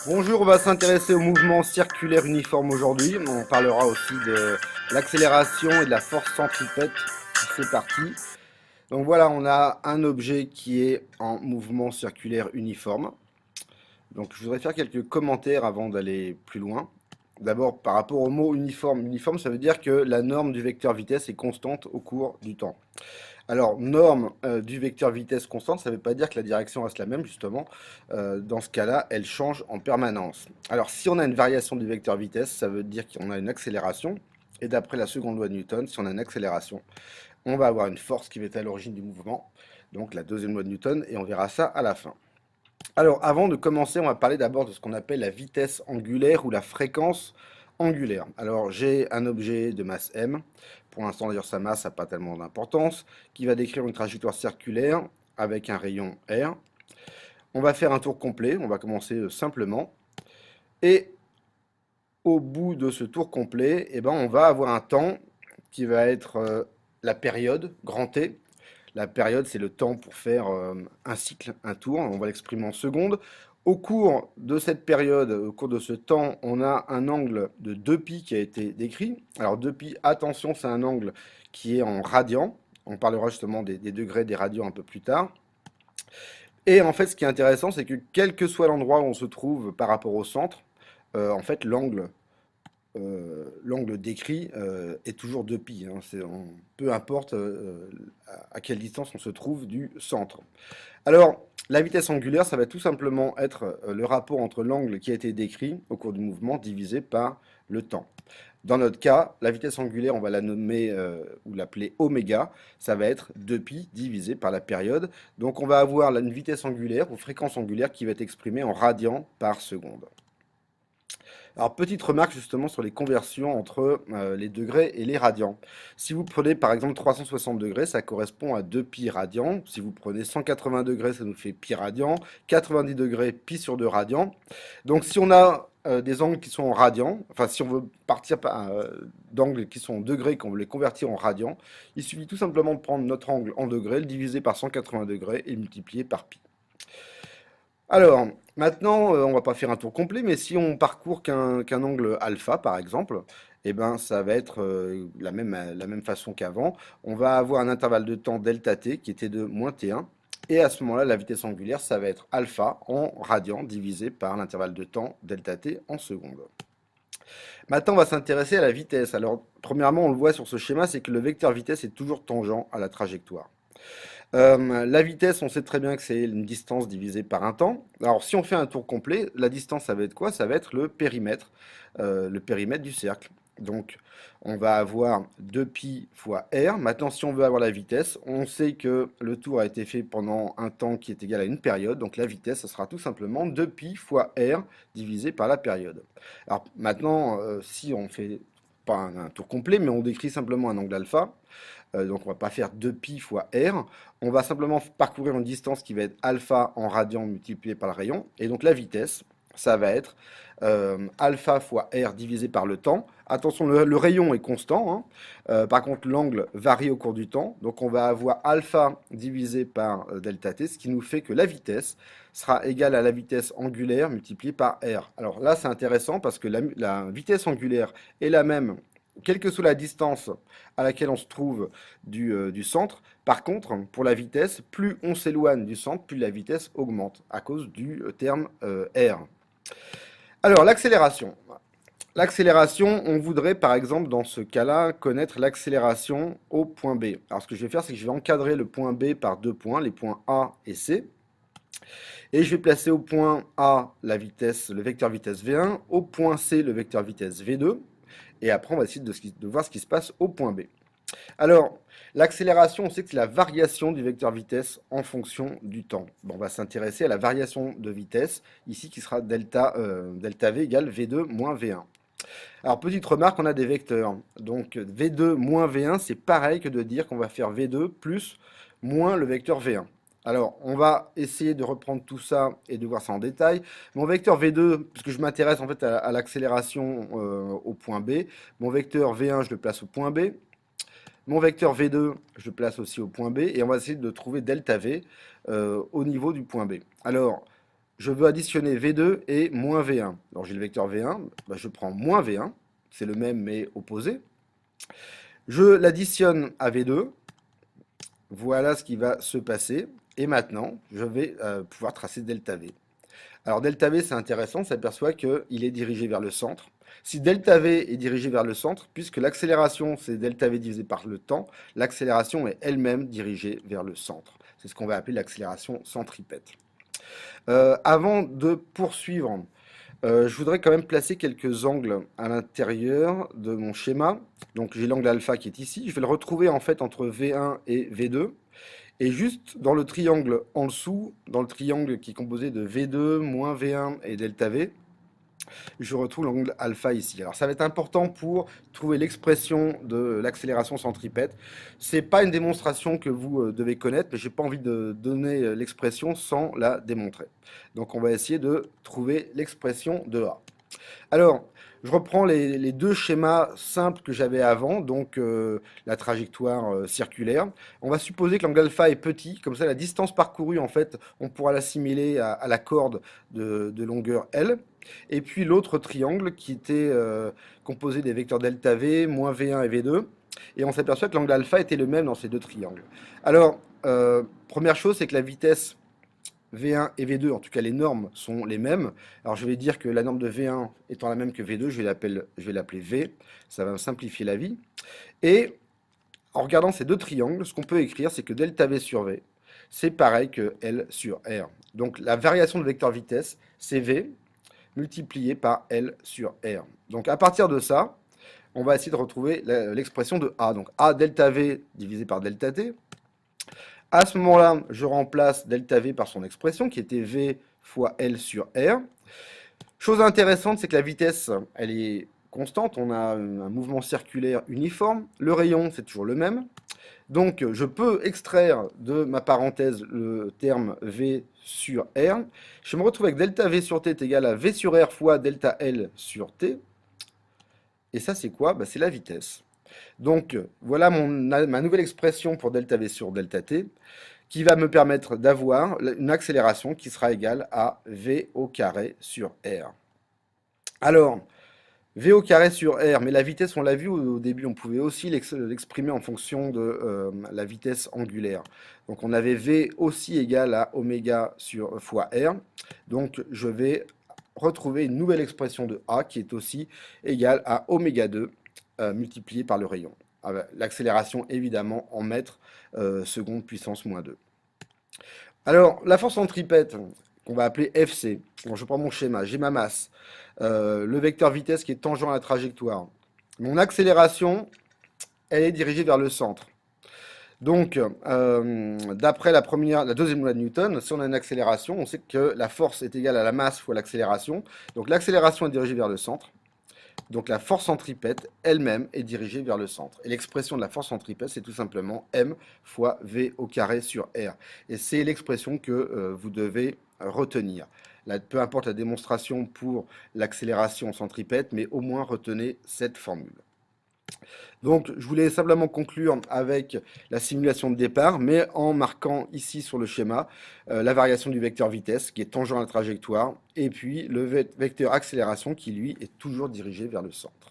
Bonjour, on va s'intéresser au mouvement circulaire uniforme aujourd'hui. On parlera aussi de l'accélération et de la force centripète. C'est parti. Donc voilà, on a un objet qui est en mouvement circulaire uniforme. Donc je voudrais faire quelques commentaires avant d'aller plus loin. D'abord, par rapport au mot uniforme. Uniforme, ça veut dire que la norme du vecteur vitesse est constante au cours du temps. Alors, norme du vecteur vitesse constante, ça ne veut pas dire que la direction reste la même, justement. Dans ce cas-là, elle change en permanence. Alors, si on a une variation du vecteur vitesse, ça veut dire qu'on a une accélération. Et d'après la seconde loi de Newton, si on a une accélération, on va avoir une force qui va être à l'origine du mouvement. Donc, la deuxième loi de Newton, et on verra ça à la fin. Alors, avant de commencer, on va parler d'abord de ce qu'on appelle la vitesse angulaire ou la fréquence angulaire. Alors, j'ai un objet de masse m. Pour l'instant, d'ailleurs, sa masse n'a pas tellement d'importance, qui va décrire une trajectoire circulaire avec un rayon r. On va faire un tour complet, on va commencer simplement. Et au bout de ce tour complet, eh ben, on va avoir un temps qui va être la période, grand T. La période, c'est le temps pour faire un cycle, un tour. On va l'exprimer en secondes. Au cours de cette période, au cours de ce temps, on a un angle de 2π qui a été décrit. Alors 2π, attention, c'est un angle qui est en radians. On parlera justement des degrés, des radians un peu plus tard. Et en fait, ce qui est intéressant, c'est que quel que soit l'endroit où on se trouve par rapport au centre, en fait, l'angle décrit est toujours 2π. Peu importe à quelle distance on se trouve du centre. Alors, la vitesse angulaire, ça va tout simplement être le rapport entre l'angle qui a été décrit au cours du mouvement divisé par le temps. Dans notre cas, la vitesse angulaire, on va la nommer ou l'appeler oméga. Ça va être 2π divisé par la période. Donc, on va avoir une vitesse angulaire ou fréquence angulaire qui va être exprimée en radians par seconde. Alors, petite remarque justement sur les conversions entre les degrés et les radians. Si vous prenez par exemple 360 degrés, ça correspond à 2π radians. Si vous prenez 180 degrés, ça nous fait pi radians. 90 degrés, pi sur 2 radians. Donc si on a des angles qui sont en radians, enfin si on veut partir d'angles qui sont en degrés, qu'on veut les convertir en radians, il suffit tout simplement de prendre notre angle en degrés, le diviser par 180 degrés et le multiplier par pi. Alors, maintenant, on va pas faire un tour complet, mais si on parcourt qu'un angle alpha, par exemple, eh ben, ça va être la même façon qu'avant. On va avoir un intervalle de temps delta t qui était de moins t1. Et à ce moment-là, la vitesse angulaire, ça va être alpha en radians divisé par l'intervalle de temps delta t en secondes. Maintenant, on va s'intéresser à la vitesse. Alors, premièrement, on le voit sur ce schéma, c'est que le vecteur vitesse est toujours tangent à la trajectoire. La vitesse, on sait très bien que c'est une distance divisée par un temps. Alors, si on fait un tour complet, la distance, ça va être quoi? Ça va être le périmètre du cercle. Donc, on va avoir 2π fois r. Maintenant, si on veut avoir la vitesse, on sait que le tour a été fait pendant un temps qui est égal à une période. Donc, la vitesse, ça sera tout simplement 2π fois r divisé par la période. Alors, maintenant, si on fait pas un tour complet, mais on décrit simplement un angle alpha, donc on va pas faire 2π fois r, on va simplement parcourir une distance qui va être alpha en radians multiplié par le rayon, et donc la vitesse, ça va être alpha fois r divisé par le temps. Attention, le rayon est constant, hein. Par contre l'angle varie au cours du temps, donc on va avoir alpha divisé par delta t, ce qui nous fait que la vitesse sera égale à la vitesse angulaire multipliée par r. Alors là c'est intéressant parce que la vitesse angulaire est la même quelle que soit la distance à laquelle on se trouve du centre. Par contre, pour la vitesse, plus on s'éloigne du centre, plus la vitesse augmente à cause du terme r. Alors, l'accélération. L'accélération, on voudrait par exemple dans ce cas-là connaître l'accélération au point B. Alors, ce que je vais faire, c'est que je vais encadrer le point B par deux points, les points A et C. Et je vais placer au point A la vitesse, le vecteur vitesse V1, au point C le vecteur vitesse V2. Et après, on va essayer de voir ce qui se passe au point B. Alors, l'accélération, on sait que c'est la variation du vecteur vitesse en fonction du temps. Bon, on va s'intéresser à la variation de vitesse, ici qui sera delta V égale V2 moins V1. Alors, petite remarque, on a des vecteurs. Donc, V2 moins V1, c'est pareil que de dire qu'on va faire V2 plus moins le vecteur V1. Alors, on va essayer de reprendre tout ça et de voir ça en détail. Mon vecteur V2, puisque je m'intéresse en fait à l'accélération au point B, mon vecteur V1, je le place au point B. Mon vecteur V2, je le place aussi au point B. Et on va essayer de trouver delta V au niveau du point B. Alors, je veux additionner V2 et moins V1. Alors, j'ai le vecteur V1, bah, je prends moins V1. C'est le même mais opposé. Je l'additionne à V2. Voilà ce qui va se passer. Et maintenant, je vais pouvoir tracer delta V. Alors delta V, c'est intéressant, on s'aperçoit qu'il est dirigé vers le centre. Si delta V est dirigé vers le centre, puisque l'accélération, c'est delta V divisé par le temps, l'accélération est elle-même dirigée vers le centre. C'est ce qu'on va appeler l'accélération centripète. Avant de poursuivre, je voudrais quand même placer quelques angles à l'intérieur de mon schéma. Donc j'ai l'angle alpha qui est ici. Je vais le retrouver en fait entre V1 et V2. Et juste dans le triangle en dessous, dans le triangle qui est composé de V2, moins V1 et delta V, je retrouve l'angle alpha ici. Alors ça va être important pour trouver l'expression de l'accélération centripète. C'est pas une démonstration que vous devez connaître, mais j'ai pas envie de donner l'expression sans la démontrer. Donc on va essayer de trouver l'expression de A. Alors, je reprends les deux schémas simples que j'avais avant, donc la trajectoire circulaire. On va supposer que l'angle alpha est petit, comme ça la distance parcourue, en fait, on pourra l'assimiler à la corde de longueur L. Et puis l'autre triangle qui était composé des vecteurs delta V, moins V1 et V2. Et on s'aperçoit que l'angle alpha était le même dans ces deux triangles. Alors, première chose, c'est que la vitesse V1 et V2, en tout cas les normes sont les mêmes. Alors je vais dire que la norme de V1 étant la même que V2, je vais l'appeler V. Ça va me simplifier la vie. Et en regardant ces deux triangles, ce qu'on peut écrire, c'est que delta V sur V, c'est pareil que L sur R. Donc la variation de vecteur vitesse, c'est V multiplié par L sur R. Donc à partir de ça, on va essayer de retrouver l'expression de A. Donc A delta V divisé par delta T. À ce moment-là, je remplace delta V par son expression qui était V fois L sur R. Chose intéressante, c'est que la vitesse, elle est constante. On a un mouvement circulaire uniforme. Le rayon, c'est toujours le même. Donc, je peux extraire de ma parenthèse le terme V sur R. Je me retrouve avec delta V sur T est égal à V sur R fois delta L sur T. Et ça, c'est quoi? Bah, c'est la vitesse. Donc, voilà ma nouvelle expression pour delta V sur delta T, qui va me permettre d'avoir une accélération qui sera égale à V au carré sur R. Alors, V au carré sur R, mais la vitesse, on l'a vu au début, on pouvait aussi l'exprimer en fonction de la vitesse angulaire. Donc, on avait V aussi égal à oméga sur fois R. Donc, je vais retrouver une nouvelle expression de A qui est aussi égale à oméga 2 multiplié par le rayon. L'accélération, évidemment, en mètres seconde puissance moins 2. Alors, la force centripète, qu'on va appeler FC, bon, je prends mon schéma, j'ai ma masse, le vecteur vitesse qui est tangent à la trajectoire. Mon accélération, elle est dirigée vers le centre. Donc, d'après la deuxième loi de Newton, si on a une accélération, on sait que la force est égale à la masse fois l'accélération. Donc, l'accélération est dirigée vers le centre. Donc la force centripète elle-même est dirigée vers le centre. Et l'expression de la force centripète, c'est tout simplement M fois V au carré sur R. Et c'est l'expression que vous devez retenir. Là, peu importe la démonstration pour l'accélération centripète, mais au moins retenez cette formule. Donc, je voulais simplement conclure avec la simulation de départ, mais en marquant ici sur le schéma la variation du vecteur vitesse qui est tangent à la trajectoire, et puis le vecteur accélération qui, lui, est toujours dirigé vers le centre.